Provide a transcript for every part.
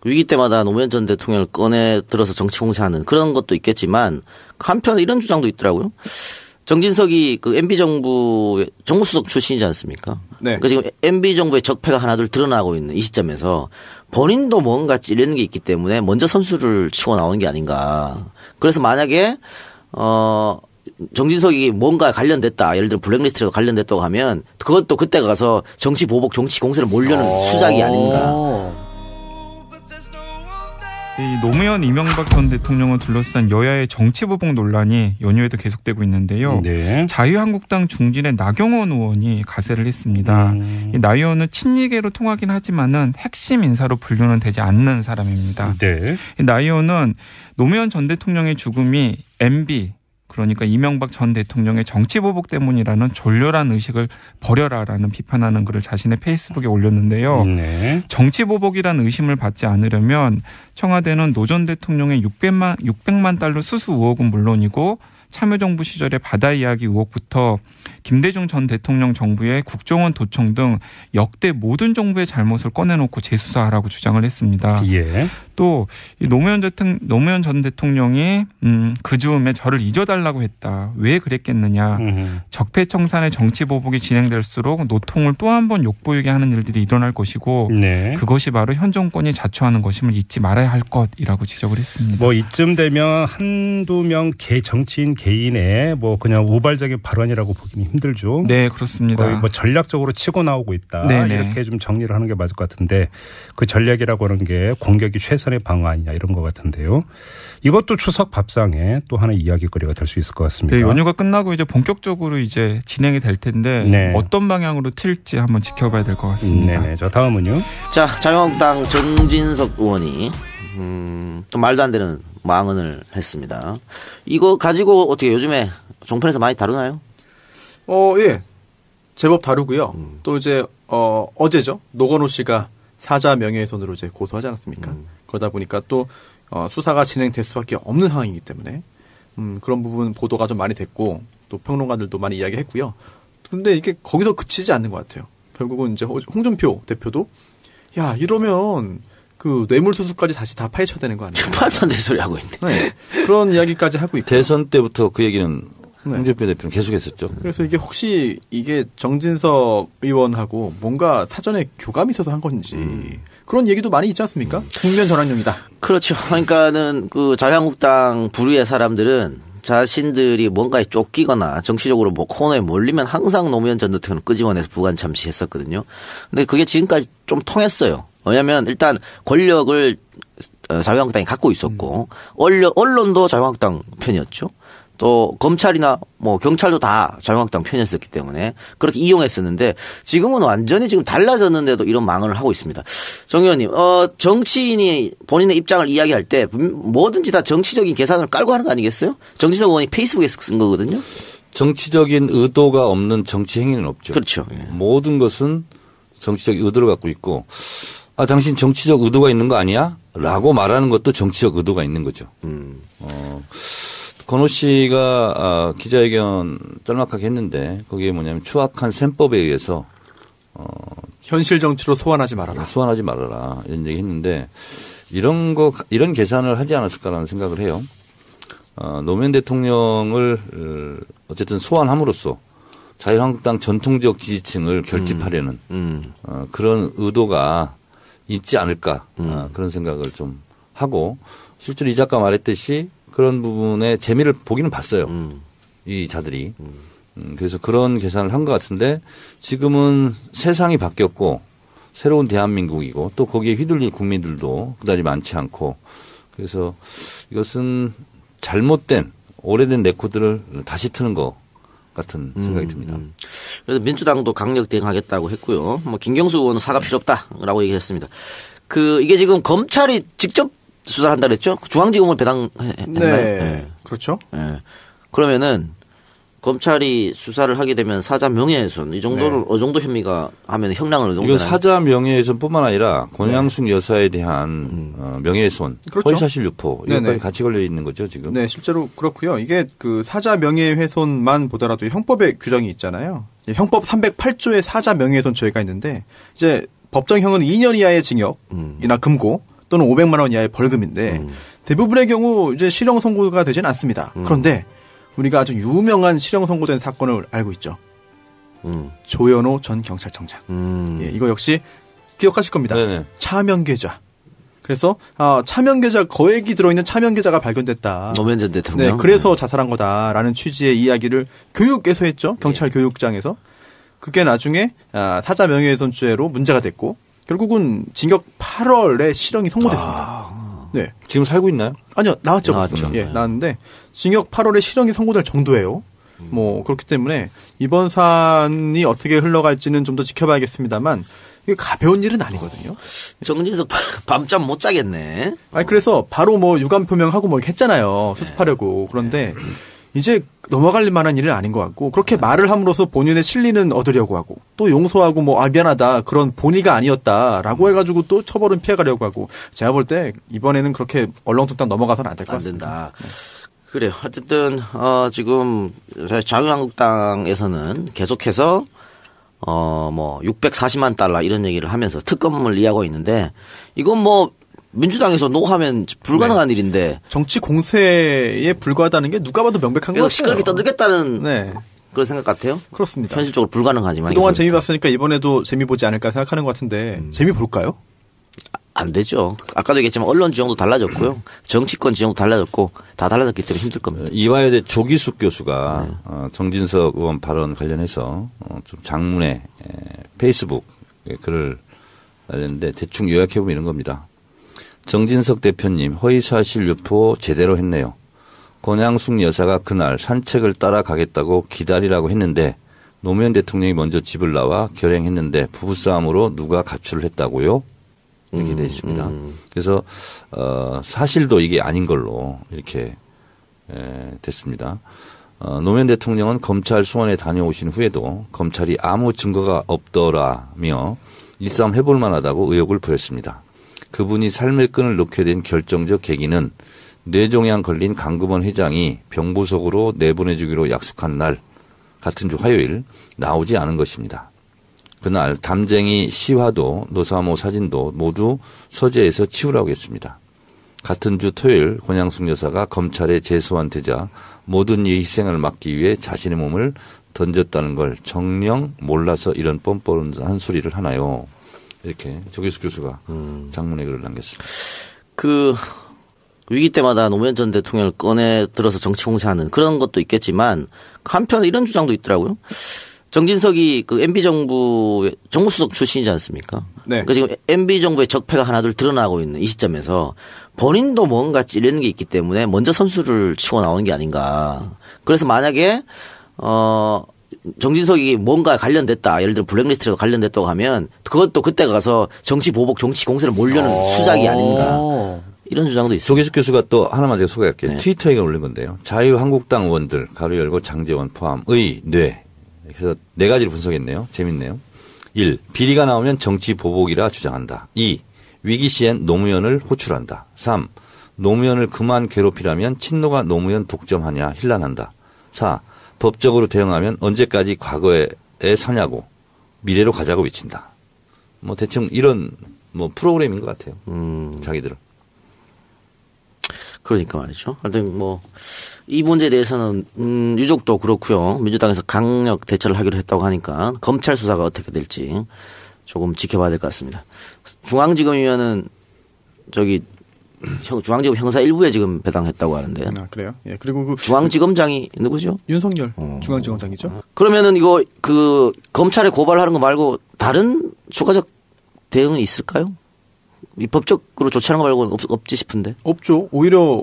위기 때마다 노무현 전 대통령을 꺼내 들어서 정치 공세하는 그런 것도 있겠지만 한편에 이런 주장도 있더라고요. 정진석이 그 MB 정부 정무수석 출신이지 않습니까? 네. 그러니까 지금 MB 정부의 적폐가 하나둘 드러나고 있는 이 시점에서 본인도 뭔가 찔리는 게 있기 때문에 먼저 선수를 치고 나오는 게 아닌가. 그래서 만약에 정진석이 뭔가 관련됐다. 예를 들어 블랙리스트로 관련됐다고 하면 그것도 그때 가서 정치 보복, 정치 공세를 몰려는 수작이 아닌가. 이 노무현 이명박 전 대통령을 둘러싼 여야의 정치 보복 논란이 연휴에도 계속되고 있는데요. 네. 자유한국당 중진의 나경원 의원이 가세를 했습니다. 이 나 의원은 친이계로 통하긴 하지만은 핵심 인사로 분류는 되지 않는 사람입니다. 네. 이 나 의원은 노무현 전 대통령의 죽음이 MB 그러니까 이명박 전 대통령의 정치 보복 때문이라는 졸렬한 의식을 버려라라는 비판하는 글을 자신의 페이스북에 올렸는데요. 네. 정치 보복이란 의심을 받지 않으려면 청와대는 노 전 대통령의 600만 달러 수수 의혹은 물론이고 참여정부 시절의 바다 이야기 의혹부터 김대중 전 대통령 정부의 국정원 도청 등 역대 모든 정부의 잘못을 꺼내놓고 재수사하라고 주장을 했습니다. 예. 또 노무현 전 대통령이 그 즈음에 저를 잊어달라고 했다. 왜 그랬겠느냐. 적폐청산의 정치 보복이 진행될수록 노통을 또 한 번 욕보이게 하는 일들이 일어날 것이고 네. 그것이 바로 현 정권이 자초하는 것임을 잊지 말아야 할 것이라고 지적을 했습니다. 뭐 이쯤 되면 한두 명 정치인 개인의 뭐 그냥 우발적인 발언이라고 보기는 힘들죠. 네, 그렇습니다. 거의 뭐 전략적으로 치고 나오고 있다. 네네. 이렇게 좀 정리를 하는 게 맞을 것 같은데 그 전략이라고 하는 게 공격이 최선의 방어아니냐 이런 것 같은데요. 이것도 추석 밥상에 또 하나의 이야기거리가 될 수 있을 것 같습니다. 네, 연휴가 끝나고 이제 본격적으로 이제 진행이 될 텐데 네. 어떤 방향으로 튈지 한번 지켜봐야 될 것 같습니다. 네네. 자, 다음은요. 자, 자유한국당 정진석 의원이 또 말도 안 되는 망언을 했습니다. 이거 가지고 어떻게 요즘에 종편에서 많이 다루나요? 예. 제법 다루고요. 또 이제 어제죠. 노건호 씨가 사자 명예훼손으로 이제 고소하지 않았습니까? 그러다 보니까 또 수사가 진행될 수밖에 없는 상황이기 때문에 그런 부분 보도가 좀 많이 됐고 또 평론가들도 많이 이야기했고요. 근데 이게 거기서 그치지 않는 것 같아요. 결국은 이제 홍준표 대표도 야 이러면 그 뇌물수수까지 다시 다 파헤쳐야 되는 거 아니에요? 말도 안 되는 소리 하고 있네. 네. 그런 이야기까지 하고 있고. 대선 때부터 그 얘기는 네. 홍준표 대표는 계속했었죠. 그래서 이게 혹시 이게 정진석 의원하고 뭔가 사전에 교감이 있어서 한 건지 그런 얘기도 많이 있지 않습니까? 국면 전환용이다. 그렇죠. 그러니까는 그 자유한국당 부류의 사람들은 자신들이 뭔가에 쫓기거나 정치적으로 뭐 코너에 몰리면 항상 노무현 전 대통령 끄집어내서 부관 참시했었거든요. 근데 그게 지금까지 좀 통했어요. 왜냐하면 일단 권력을 자유한국당이 갖고 있었고 언론도 자유한국당 편이었죠. 또 검찰이나 뭐 경찰도 다 자유한국당 편이었기 때문에 그렇게 이용했었는데 지금은 완전히 지금 달라졌는데도 이런 망언을 하고 있습니다. 정 의원님, 정치인이 본인의 입장을 이야기할 때 뭐든지 다 정치적인 계산을 깔고 하는 거 아니겠어요? 정진석 의원이 페이스북에서 쓴 거거든요. 정치적인 의도가 없는 정치 행위는 없죠. 그렇죠. 예. 모든 것은 정치적 의도를 갖고 있고 당신 정치적 의도가 있는 거 아니야? 라고 말하는 것도 정치적 의도가 있는 거죠. 건호 씨가 기자회견 짤막하게 했는데 거기에 뭐냐면 추악한 셈법에 의해서 현실 정치로 소환하지 말아라. 소환하지 말아라 이런 얘기 했는데 이런 계산을 하지 않았을까라는 생각을 해요. 노무현 대통령을 어쨌든 소환함으로써 자유한국당 전통적 지지층을 결집하려는 그런 의도가 있지 않을까 그런 생각을 좀 하고 실제로 이 작가 말했듯이 그런 부분에 재미를 보기는 봤어요. 이 자들이. 그래서 그런 계산을 한 것 같은데 지금은 세상이 바뀌었고 새로운 대한민국이고 또 거기에 휘둘릴 국민들도 그다지 많지 않고 그래서 이것은 잘못된 오래된 레코드를 다시 트는 것 같은 생각이 듭니다. 그래서 민주당도 강력 대응하겠다고 했고요. 뭐 김경수 의원은 사과 필요 없다라고 얘기했습니다. 이게 지금 검찰이 직접 수사를 한다 그랬죠? 중앙지검을 배당했나요? 네. 그렇죠. 네. 그러면은 검찰이 수사를 하게 되면 사자 명예훼손 이 정도를 어느 정도 혐의가 하면 형량을 어느 정도 이건 사자 명예훼손뿐만 아니라 권양숙 여사에 대한 명예훼손, 그렇죠. 허위사실 유포 이것까지 같이 걸려 있는 거죠 지금. 네, 실제로 그렇고요. 이게 그 사자 명예훼손만 보더라도 형법에 규정이 있잖아요. 형법 308조에 사자 명예훼손 죄가 있는데 이제 법정형은 2년 이하의 징역이나 금고 또는 500만 원 이하의 벌금인데 대부분의 경우 이제 실형 선고가 되지는 않습니다. 그런데 우리가 아주 유명한 실형 선고된 사건을 알고 있죠. 조현오 전 경찰청장. 예, 이거 역시 기억하실 겁니다. 네네. 차명계좌. 그래서 차명계좌 거액이 들어있는 차명계좌가 발견됐다. 노무현 전 대통령. 네, 그래서 자살한 거다라는 취지의 이야기를 교육에서 했죠. 경찰 교육장에서. 그게 나중에 사자 명예훼손죄로 문제가 됐고 결국은 징역 8월에 실형이 선고됐습니다. 네. 지금 살고 있나요? 아니요, 나왔죠. 나왔죠. 예, 나왔는데 징역 8월에 실형이 선고될 정도예요. 뭐 그렇기 때문에 이번 사안이 어떻게 흘러갈지는 좀 더 지켜봐야겠습니다만 이게 가벼운 일은 아니거든요. 정진석 밤잠 못 자겠네. 아니 그래서 바로 뭐 유감 표명하고 뭐 했잖아요. 수습하려고. 그런데 이제 넘어갈 만한 일은 아닌 것 같고 그렇게 말을 함으로써 본인의 실리는 얻으려고 하고 또 용서하고 뭐 미안하다 그런 본의가 아니었다라고 해가지고 또 처벌은 피해가려고 하고 제가 볼 때 이번에는 그렇게 얼렁뚱땅 넘어가서는 안 될 것 같습니다. 안 된다. 그래요. 어쨌든 지금 자유한국당에서는 계속해서 뭐 640만 달러 이런 얘기를 하면서 특검을 이해하고 있는데 이건 뭐 민주당에서 노하면 불가능한 일인데 정치 공세에 불과하다는 게 누가 봐도 명백한 것 같아요. 시끄럽게 떠들겠다는 네. 그런 생각 같아요. 그렇습니다. 현실적으로 불가능하지만 그동안 재미 봤으니까 이번에도 재미 보지 않을까 생각하는 것 같은데 재미 볼까요? 안 되죠. 아까도 얘기했지만 언론 지형도 달라졌고요. 정치권 지형도 달라졌고 다 달라졌기 때문에 힘들 겁니다. 이화여대 조기숙 교수가 정진석 의원 발언 관련해서 좀 장문의 페이스북 글을 날렸는데 대충 요약해보면 이런 겁니다. 정진석 대표님 허위사실 유포 제대로 했네요. 권양숙 여사가 그날 산책을 따라가겠다고 기다리라고 했는데 노무현 대통령이 먼저 집을 나와 결행했는데 부부싸움으로 누가 가출을 했다고요? 이렇게 돼 있습니다. 그래서 사실도 이게 아닌 걸로 이렇게 됐습니다. 노무현 대통령은 검찰 수원에 다녀오신 후에도 검찰이 아무 증거가 없더라며 일싸움 해볼 만하다고 의혹을 보였습니다. 그분이 삶의 끈을 놓게 된 결정적 계기는 뇌종양 걸린 강금원 회장이 병부석으로 내보내주기로 약속한 날 같은 주 화요일 나오지 않은 것입니다. 그날 담쟁이 시화도 노사모 사진도 모두 서재에서 치우라고 했습니다. 같은 주 토요일 권양숙 여사가 검찰에 재소환되자 모든 이의 희생을 막기 위해 자신의 몸을 던졌다는 걸 정녕 몰라서 이런 뻔뻔한 소리를 하나요. 이렇게 조기숙 교수가 장문의 글을 남겼습니다. 그 위기 때마다 노무현 전 대통령을 꺼내 들어서 정치 공세하는 그런 것도 있겠지만 한편 이런 주장도 있더라고요. 정진석이 그 MB 정부 정무수석 출신이지 않습니까? 네. 그러니까 지금 MB 정부의 적폐가 하나둘 드러나고 있는 이 시점에서 본인도 뭔가 찔리는 게 있기 때문에 먼저 선수를 치고 나오는 게 아닌가. 그래서 만약에 정진석이 뭔가 관련됐다. 예를 들어 블랙리스트라도 관련됐다고 하면 그것도 그때 가서 정치 보복, 정치 공세를 몰려는 수작이 아닌가. 이런 주장도 있습니다. 조기숙 교수가 또 하나만 제가 소개할게요. 네. 트위터에 올린 건데요. 자유한국당 의원들 가로 열고 장제원 포함의 뇌. 그래서 네 가지를 분석했네요. 재밌네요. 1. 비리가 나오면 정치 보복이라 주장한다. 2. 위기 시엔 노무현을 호출한다. 3. 노무현을 그만 괴롭히라면 친노가 노무현 독점하냐 힐난한다. 4. 법적으로 대응하면 언제까지 과거에 사냐고 미래로 가자고 외친다. 뭐 대충 이런 뭐 프로그램인 것 같아요. 자기들은. 그러니까 말이죠. 하여튼 뭐 이 문제에 대해서는 유족도 그렇고요. 민주당에서 강력 대처를 하기로 했다고 하니까 검찰 수사가 어떻게 될지 조금 지켜봐야 될 것 같습니다. 중앙지검이면은 저기 중앙지검 형사 1부에 지금 배당했다고 하는데. 아, 그래요? 예. 그리고 그 중앙지검장이 누구죠? 윤석열 중앙지검장이죠. 그러면은 이거 그 검찰에 고발하는 거 말고 다른 추가적 대응은 있을까요? 이 법적으로 조치하는 거 말고는 없지 싶은데. 없죠. 오히려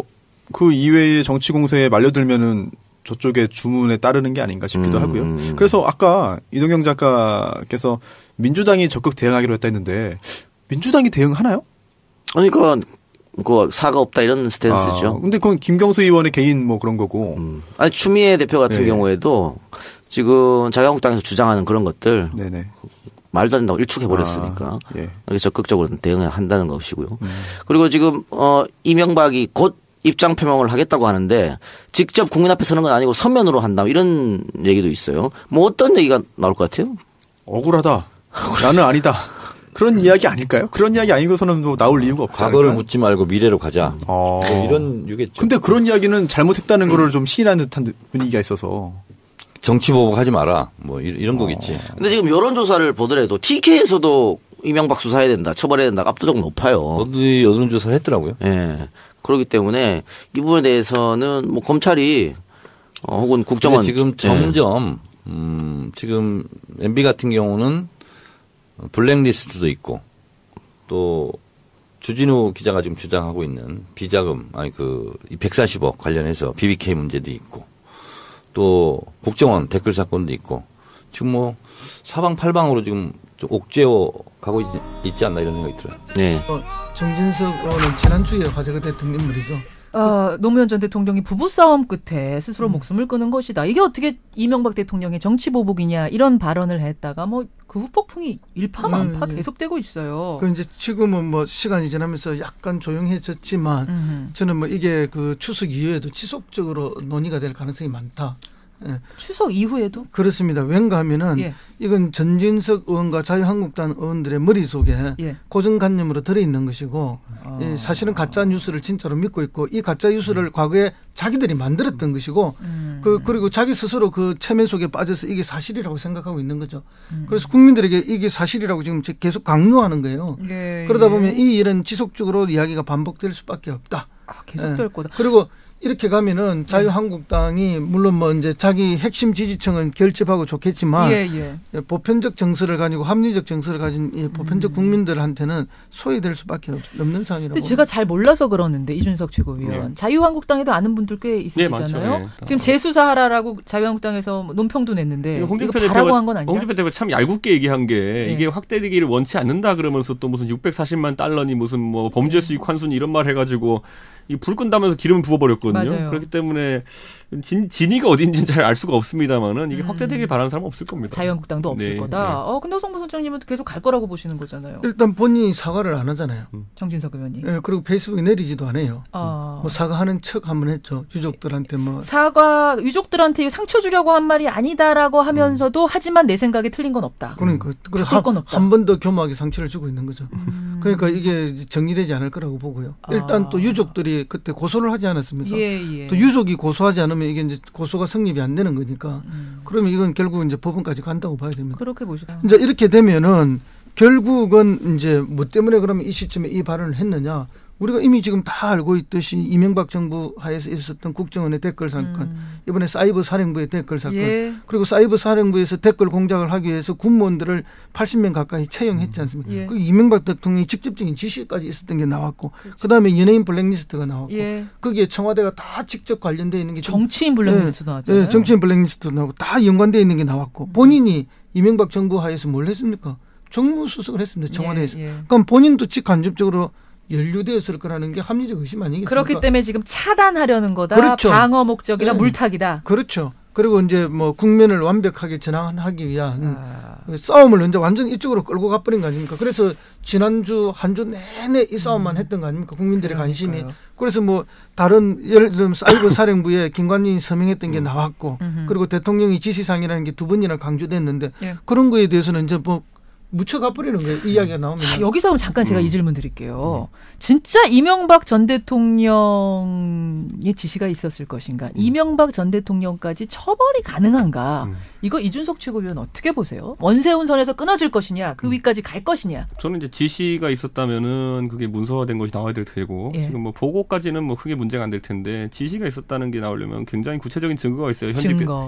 그 이외의 정치 공세에 말려들면은 저쪽의 주문에 따르는 게 아닌가 싶기도 하고요. 그래서 아까 이동경 작가께서 민주당이 적극 대응하기로 했다 했는데 민주당이 대응하나요? 그러니까 그 사과 없다 이런 스탠스죠. 근데 그건 김경수 의원의 개인 뭐 그런 거고. 아니 추미애 대표 같은 네. 경우에도 지금 자유한국당에서 주장하는 그런 것들 네네. 말도 안 된다고 일축해버렸으니까. 예. 이렇게 적극적으로 대응한다는 것이고요. 그리고 지금 이명박이 곧 입장 표명을 하겠다고 하는데 직접 국민 앞에 서는 건 아니고 서면으로 한다 이런 얘기도 있어요. 뭐 어떤 얘기가 나올 것 같아요? 억울하다. 나는 아니다. 그런 이야기 아닐까요? 그런 이야기 아니고서는 뭐 나올 이유가 없지 과거를 않을까요? 묻지 말고 미래로 가자. 뭐 이런 유겠죠. 근데 그런 이야기는 잘못했다는 거를 좀 시인하는 듯한 분위기가 있어서. 정치 보복하지 마라. 뭐 이런 거겠지. 근데 지금 여론조사를 보더라도 TK에서도 이명박 수사해야 된다, 처벌해야 된다, 압도적 높아요. 어디 여론조사를 했더라고요. 예. 그렇기 때문에 이 부분에 대해서는 뭐 검찰이 혹은 국정원 지금 점점 지금 MB 같은 경우는 블랙리스트도 있고 또 주진우 기자가 지금 주장하고 있는 비자금 이 140억 관련해서 BBK 문제도 있고 또 국정원 댓글 사건도 있고 지금 뭐 사방팔방으로 지금 좀 옥죄어 가고 있지 않나 이런 생각이 들어요. 네. 정진석 의원은 지난주에 화제가 됐던 인물이죠. 노무현 전 대통령이 부부싸움 끝에 스스로 목숨을 끊은 것이다. 이게 어떻게 이명박 대통령의 정치 보복이냐 이런 발언을 했다가 뭐 그 후폭풍이 일파만파 계속되고 있어요. 그 이제 지금은 뭐 시간이 지나면서 약간 조용해졌지만 저는 뭐 이게 그 추석 이후에도 지속적으로 논의가 될 가능성이 많다. 예. 추석 이후에도? 그렇습니다. 왠가 하면은 이건 전진석 의원과 자유한국당 의원들의 머릿속에 고정관념으로 들어있는 것이고 사실은 가짜 뉴스를 진짜로 믿고 있고 이 가짜 뉴스를 과거에 자기들이 만들었던 것이고 그리고 자기 스스로 그 체면 속에 빠져서 이게 사실이라고 생각하고 있는 거죠. 그래서 국민들에게 이게 사실이라고 지금 계속 강요하는 거예요. 그러다 보면 이 일은 지속적으로 이야기가 반복될 수밖에 없다. 계속될 거다. 그리고 이렇게 가면은 자유한국당이 물론 뭐 이제 자기 핵심 지지층은 결집하고 좋겠지만 보편적 정서를 가지고 합리적 정서를 가진 이 보편적 국민들한테는 소외될 수밖에 없는 상황이라고. 근데 제가 잘 몰라서 그러는데 이준석 최고위원 자유한국당에도 아는 분들 꽤 있으시잖아요. 지금 재수사하라라고 자유한국당에서 논평도 냈는데 이거 바라고 한 건 아니냐? 홍준표 대표가 참 얄궂게 얘기한 게 이게 확대되기를 원치 않는다 그러면서 또 무슨 640만 달러니 무슨 뭐 범죄 수익 환수니 이런 말 해가지고 이 불 끈다면서 기름을 부어버렸거든요. 맞아요. 그렇기 때문에 진위가 어딘지는 잘 알 수가 없습니다만은 이게 확대되길 바라는 사람은 없을 겁니다. 자유한국당도 없을 거다. 근데 송 부총장님은 계속 갈 거라고 보시는 거잖아요. 일단 본인이 사과를 안 하잖아요. 정진석 의원이. 그리고 페이스북에 내리지도 않아요. 뭐 사과하는 척 한번 했죠. 유족들한테 뭐. 사과 유족들한테 상처 주려고 한 말이 아니다라고 하면서도 하지만 내 생각에 틀린 건 없다. 그러니까 한 번 더 교묘하게 상처를 주고 있는 거죠. 그러니까 이게 정리되지 않을 거라고 보고요. 일단 또 유족들이 그때 고소를 하지 않았습니까? 또 유족이 고소하지 않으면 이게 이제 고소가 성립이 안 되는 거니까. 그러면 이건 결국 이제 법원까지 간다고 봐야 됩니다. 그렇게 보시죠. 이제 이렇게 되면은 결국은 이제 뭐 때문에 그러면 이 시점에 이 발언을 했느냐? 우리가 이미 지금 다 알고 있듯이 이명박 정부 하에서 있었던 국정원의 댓글 사건, 이번에 사이버 사령부의 댓글 사건, 그리고 사이버 사령부에서 댓글 공작을 하기 위해서 군무원들을 80명 가까이 채용했지 않습니까? 그 이명박 대통령이 직접적인 지시까지 있었던 게 나왔고, 그다음에 연예인 블랙리스트가 나왔고, 거기에 청와대가 다 직접 관련되어 있는 게 정치인 블랙리스트도 나왔잖아요. 정치인 블랙리스트도 나오고 다 연관되어 있는 게 나왔고, 본인이 이명박 정부 하에서 뭘 했습니까? 정무수석을 했습니다. 청와대에서. 그럼 본인도 직간접적으로 연루되었을 거라는 게 합리적 의심 아니겠습니까? 그렇기 때문에 지금 차단하려는 거다. 그렇죠. 방어 목적이다. 물타기다. 그렇죠. 그리고 이제 뭐 국면을 완벽하게 전환하기 위한 싸움을 이제 완전 이쪽으로 끌고 가버린 거 아닙니까? 그래서 지난주 한 주 내내 이 싸움만 했던 거 아닙니까? 국민들의 관심이. 그래서 뭐 다른 예를 들면 사이버 사령부에 김관진이 서명했던 게 나왔고 그리고 대통령이 지시사항이라는 게 2번이나 강조됐는데 그런 거에 대해서는 이제 뭐 묻혀가 버리는 거예요. 이야기가 나오면. 자, 여기서 그럼 잠깐 제가 이 질문 드릴게요. 진짜 이명박 전 대통령의 지시가 있었을 것인가? 이명박 전 대통령까지 처벌이 가능한가? 이거 이준석 최고위원 어떻게 보세요? 원세훈 선에서 끊어질 것이냐? 그 위까지 갈 것이냐? 저는 이제 지시가 있었다면은 그게 문서화된 것이 나와야 될 테고 지금 뭐 보고까지는 뭐 크게 문제가 안 될 텐데 지시가 있었다는 게 나오려면 굉장히 구체적인 증거가 있어요.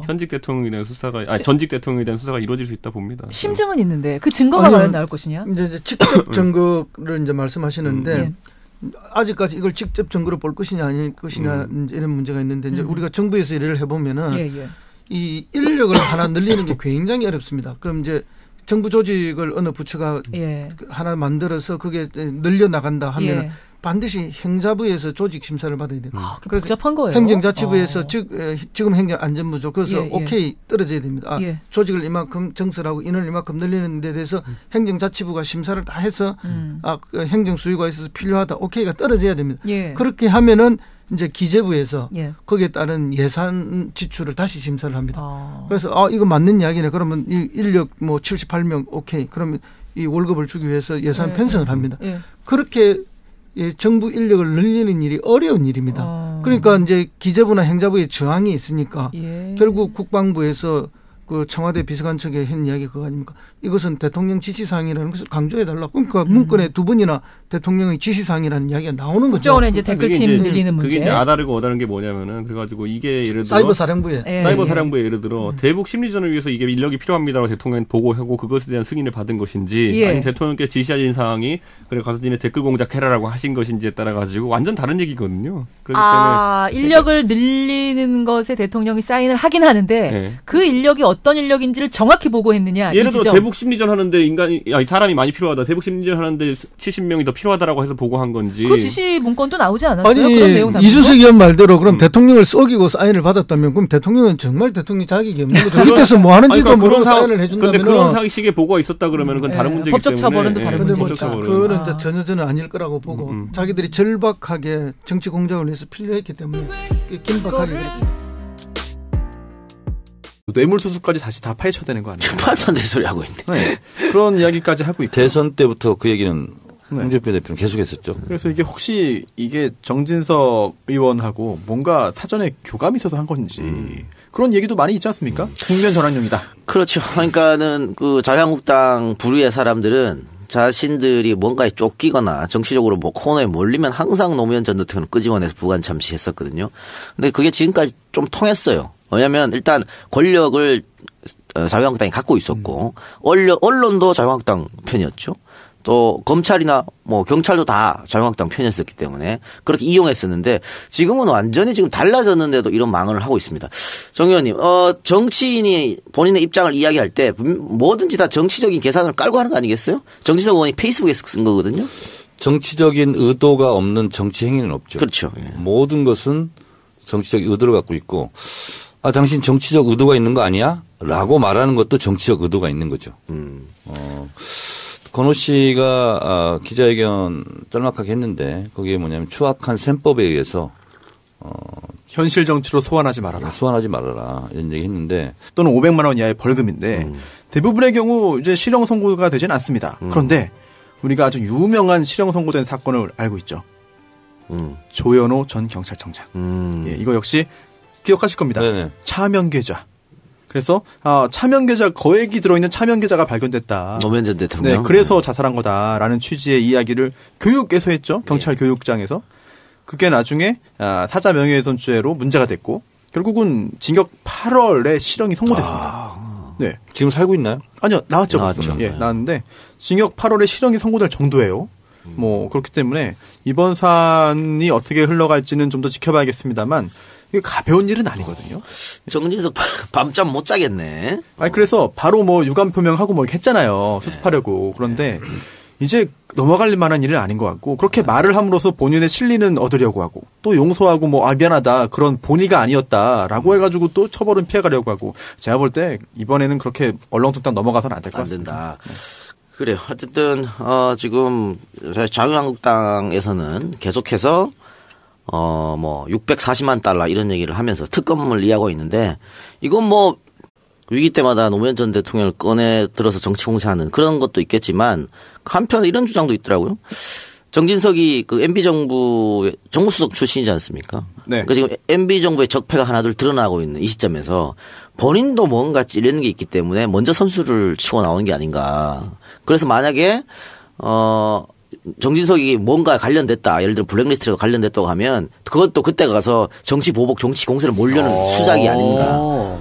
현직 대통령에 대한 수사가 전직 대통령에 대한 수사가 이루어질 수 있다 봅니다. 심증은 있는데 그 증거가 과연 나올 것이냐? 이제 직접 증거를 이제 말씀하시는데 아직까지 이걸 직접 증거로 볼 것이냐 아닐 것이냐 이런 문제가 있는데 이제 우리가 정부에서 일을 해보면은 이 인력을 하나 늘리는 게 굉장히 어렵습니다. 그럼 이제 정부 조직을 어느 부처가 하나 만들어서 그게 늘려 나간다 하면 반드시 행자부에서 조직 심사를 받아야 돼요. 그래서 복잡한 거예요. 행정자치부에서 지금 행정안전부죠. 그래서 오케이 떨어져야 됩니다. 조직을 이만큼 정설하고 인원을 이만큼 늘리는 데 대해서 행정자치부가 심사를 다 해서 그 행정수요가 있어서 필요하다. 오케이가 떨어져야 됩니다. 그렇게 하면은 이제 기재부에서 거기에 따른 예산 지출을 다시 심사를 합니다. 그래서 이거 맞는 이야기네. 그러면 인력 뭐 78명 오케이. 그러면 이 월급을 주기 위해서 예산 편성을 합니다. 그렇게 정부 인력을 늘리는 일이 어려운 일입니다. 그러니까 이제 기재부나 행자부의 저항이 있으니까 결국 국방부에서 그 청와대 비서관측에 한 이야기 그거 아닙니까? 이것은 대통령 지시사항이라는 것을 강조해달라. 그러니까 문건에 두 번이나 대통령의 지시사항이라는 이야기가 나오는 거죠. 국정원에 이제 댓글팀 늘리는 문제. 그게 이제 아다르고 어다른 게 뭐냐면은 그래가지고 이게 예를 들어 사이버 사령부에 예를 들어 대북 심리전을 위해서 이게 인력이 필요합니다라고 대통령이 보고하고 그것에 대한 승인을 받은 것인지 아니면 대통령께 지시하신 사항이 그래 가서 니네 댓글 공작해라라고 하신 것인지에 따라 가지고 완전 다른 얘기거든요. 그렇기 때문에 인력을 늘리는 것에 대통령이 사인을 하긴 하는데 그 인력이 어떤 인력인지를 정확히 보고했느냐. 예를 들어 대북 심리전 하는데 사람이 많이 필요하다. 대북 심리전 하는데 70명이 더 필요하다라고 해서 보고한 건지. 그 지시 문건도 나오지 않았어요? 아니, 그런 내용 이준석 의원 말대로 그럼 대통령을 속이고 사인을 받았다면 그럼 대통령은 정말 대통령 자격이 없는 거죠. 밑에서 뭐 하는지도 모르고 사인을 해준다면. 그런데 그런 상식의 보고가 있었다 그러면 그건 다른 문제이기 법적 때문에. 처벌은 또 다른 문제니까. 그거는 이제 전혀 아닐 거라고 보고 자기들이 절박하게 정치 공작을 위해서 필요했기 때문에 긴박하게. 뇌물수수까지 다시 다 파헤쳐야 되는 거 아니에요? 말도 안 되는 소리 하고 있네. 네. 그런 이야기까지 하고 있고. 대선 때부터 그 얘기는 홍준표 대표는 계속했었죠. 그래서 이게 혹시 이게 정진석 의원하고 뭔가 사전에 교감이 있어서 한 건지 그런 얘기도 많이 있지 않습니까? 국면 전환용이다. 그렇죠. 그러니까는 그 자유한국당 부류의 사람들은 자신들이 뭔가에 쫓기거나 정치적으로 뭐 코너에 몰리면 항상 노무현 전 대통령을 끄집어내서 부관 참시했었거든요. 근데 그게 지금까지 좀 통했어요. 왜냐하면 일단 권력을 자유한국당이 갖고 있었고 언론도 자유한국당 편이었죠. 또 검찰이나 뭐 경찰도 다 자유한국당 편이었기 때문에 그렇게 이용했었는데 지금은 완전히 지금 달라졌는데도 이런 망언을 하고 있습니다. 정 의원님, 정치인이 본인의 입장을 이야기할 때 뭐든지 다 정치적인 계산을 깔고 하는 거 아니겠어요? 정진석 의원이 페이스북에 쓴 거거든요. 정치적인 의도가 없는 정치 행위는 없죠. 그렇죠. 모든 것은 정치적 의도를 갖고 있고 당신 정치적 의도가 있는 거 아니야? 라고 말하는 것도 정치적 의도가 있는 거죠. 권오 씨가 기자회견 짤막하게 했는데 거기에 뭐냐면 추악한 셈법에 의해서 현실 정치로 소환하지 말아라. 소환하지 말아라. 이런 얘기 했는데 또는 500만 원 이하의 벌금인데 대부분의 경우 이제 실형 선고가 되지는 않습니다. 그런데 우리가 아주 유명한 실형 선고된 사건을 알고 있죠. 조현오 전 경찰청장. 예, 이거 역시 기억하실 겁니다. 네네. 차명계좌. 그래서 차명계좌 거액이 들어있는 차명계좌가 발견됐다. 노무현 전 대통령. 네, 그래서 자살한 거다라는 취지의 이야기를 교육에서 했죠. 경찰 교육장에서. 그게 나중에 사자 명예훼손죄로 문제가 됐고 결국은 징역 8월에 실형이 선고됐습니다. 네. 지금 살고 있나요? 아니요, 나왔죠. 예, 나왔는데 징역 8월에 실형이 선고될 정도예요. 뭐 그렇기 때문에 이번 사안이 어떻게 흘러갈지는 좀 더 지켜봐야겠습니다만 이게 가벼운 일은 아니거든요. 정진석 밤잠 못 자겠네. 아니 그래서 바로 뭐 유감 표명하고 뭐 했잖아요. 수습하려고. 그런데 이제 넘어갈 만한 일은 아닌 것 같고 그렇게 말을 함으로써 본인의 실리는 얻으려고 하고 또 용서하고 뭐 미안하다 그런 본의가 아니었다라고 해가지고 또 처벌은 피해가려고 하고 제가 볼 때 이번에는 그렇게 얼렁뚱땅 넘어가서는 안 될 것 같습니다. 안 된다. 그래요. 어쨌든 지금 자유한국당에서는 계속해서 뭐 640만 달러 이런 얘기를 하면서 특검을 이해하고 있는데 이건 뭐 위기 때마다 노무현 전 대통령을 꺼내 들어서 정치 공세하는 그런 것도 있겠지만 한편 이런 주장도 있더라고요. 정진석이 그 MB 정부 정무수석 출신이지 않습니까? 네. 그러니까 지금 MB 정부의 적폐가 하나둘 드러나고 있는 이 시점에서 본인도 뭔가 찔리는 게 있기 때문에 먼저 선수를 치고 나오는 게 아닌가. 그래서 만약에 정진석이 뭔가 관련됐다. 예를 들어 블랙리스트라도 관련됐다고 하면 그것도 그때 가서 정치 보복, 정치 공세를 몰려는 수작이 아닌가.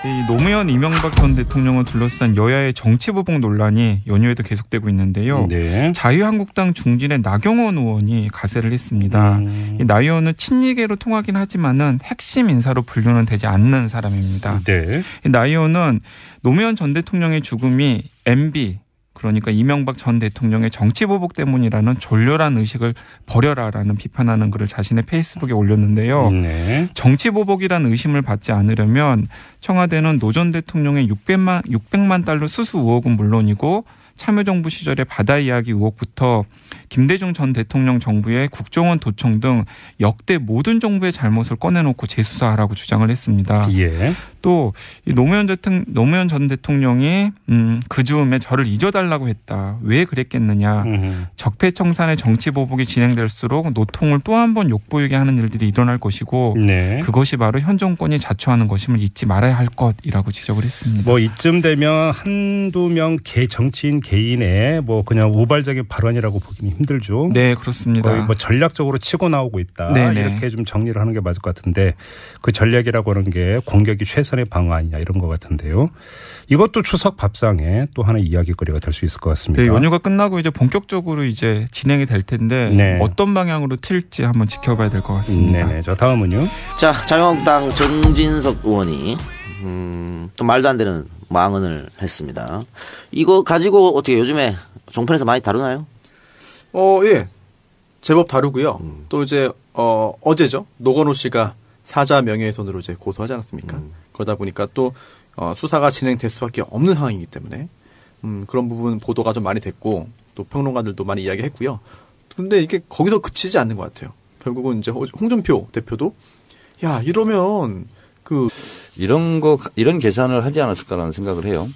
이 노무현 이명박 전 대통령을 둘러싼 여야의 정치 보복 논란이 연휴에도 계속되고 있는데요. 네. 자유한국당 중진의 나경원 의원이 가세를 했습니다. 이 나 의원은 친이계로 통하긴 하지만은 핵심 인사로 분류는 되지 않는 사람입니다. 네. 이 나 의원은 노무현 전 대통령의 죽음이 MB 그러니까 이명박 전 대통령의 정치 보복 때문이라는 졸렬한 의식을 버려라라는 비판하는 글을 자신의 페이스북에 올렸는데요. 네. 정치 보복이라는 의심을 받지 않으려면 청와대는 노 전 대통령의 600만 달러 수수 의혹은 물론이고 참여정부 시절의 바다 이야기 의혹부터 김대중 전 대통령 정부의 국정원 도청 등 역대 모든 정부의 잘못을 꺼내놓고 재수사하라고 주장을 했습니다. 예. 또 또 이 노무현 전 대통령이 그 즈음에 저를 잊어달라고 했다. 왜 그랬겠느냐. 적폐청산의 정치 보복이 진행될수록 노통을 또 한 번 욕보이게 하는 일들이 일어날 것이고 네. 그것이 바로 현 정권이 자초하는 것임을 잊지 말아야 할 것이라고 지적을 했습니다. 뭐 이쯤 되면 한두 명 정치인 개인의 뭐 그냥 우발적인 발언이라고 보기는 힘들죠. 네, 그렇습니다. 거의 뭐 전략적으로 치고 나오고 있다. 네네. 이렇게 좀 정리를 하는 게 맞을 것 같은데 그 전략이라고 하는 게 공격이 최선의 방어 아니냐 이런 것 같은데요. 이것도 추석 밥상에 또 하나의 이야기거리가 될 수 있을 것 같습니다. 네, 연휴가 끝나고 이제 본격적으로 이제 진행이 될 텐데 네. 어떤 방향으로 튈지 한번 지켜봐야 될 것 같습니다. 네네. 저 다음은요. 자, 자유한국당 정진석 의원이 또 말도 안 되는 망언을 했습니다. 이거 가지고 어떻게 요즘에 종편에서 많이 다루나요? 예. 제법 다루고요. 또 이제 어제죠. 노건호 씨가 사자 명예훼손으로 이제 고소하지 않았습니까? 그러다 보니까 또 수사가 진행될 수밖에 없는 상황이기 때문에 그런 부분 보도가 좀 많이 됐고 또 평론가들도 많이 이야기했고요. 근데 이게 거기서 그치지 않는 것 같아요. 결국은 이제 홍준표 대표도 야 이러면 이런 계산을 하지 않았을까라는 생각을 해요.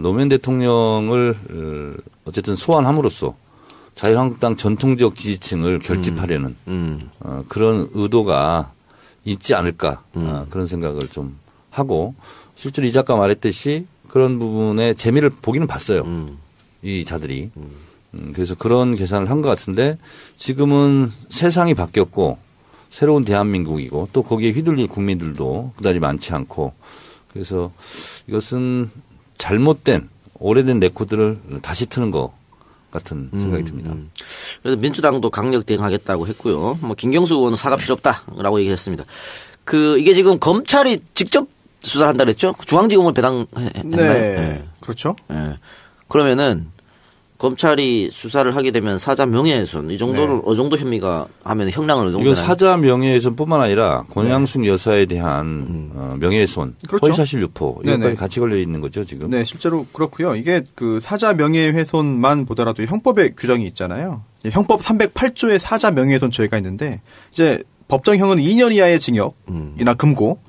노무현 대통령을 어쨌든 소환함으로써 자유한국당 전통적 지지층을 결집하려는 그런 의도가 있지 않을까 그런 생각을 좀 하고 실제로 이 작가 말했듯이 그런 부분에 재미를 보기는 봤어요. 이 자들이. 그래서 그런 계산을 한 것 같은데 지금은 세상이 바뀌었고 새로운 대한민국이고 또 거기에 휘둘릴 국민들도 그다지 많지 않고 그래서 이것은 잘못된 오래된 레코드를 다시 트는 것 같은 생각이 듭니다. 그래서 민주당도 강력 대응하겠다고 했고요. 뭐 김경수 의원은 사과 필요 없다라고 얘기했습니다. 이게 지금 검찰이 직접 수사를 한다 그랬죠? 중앙지검을 배당했나요? 네. 그렇죠. 네. 그러면은 검찰이 수사를 하게 되면 사자 명예훼손 이 정도를 어느 정도 혐의가 하면 형량을 어느 정도 이거 사자 명예훼손뿐만 아니라 권양숙 여사에 대한 명예훼손, 그렇죠. 허위사실 유포 이것까지 같이 걸려 있는 거죠 지금. 네, 실제로 그렇고요. 이게 그 사자 명예훼손만 보더라도 형법에 규정이 있잖아요. 형법 308조에 사자 명예훼손 죄가 있는데 이제 법정형은 2년 이하의 징역이나 금고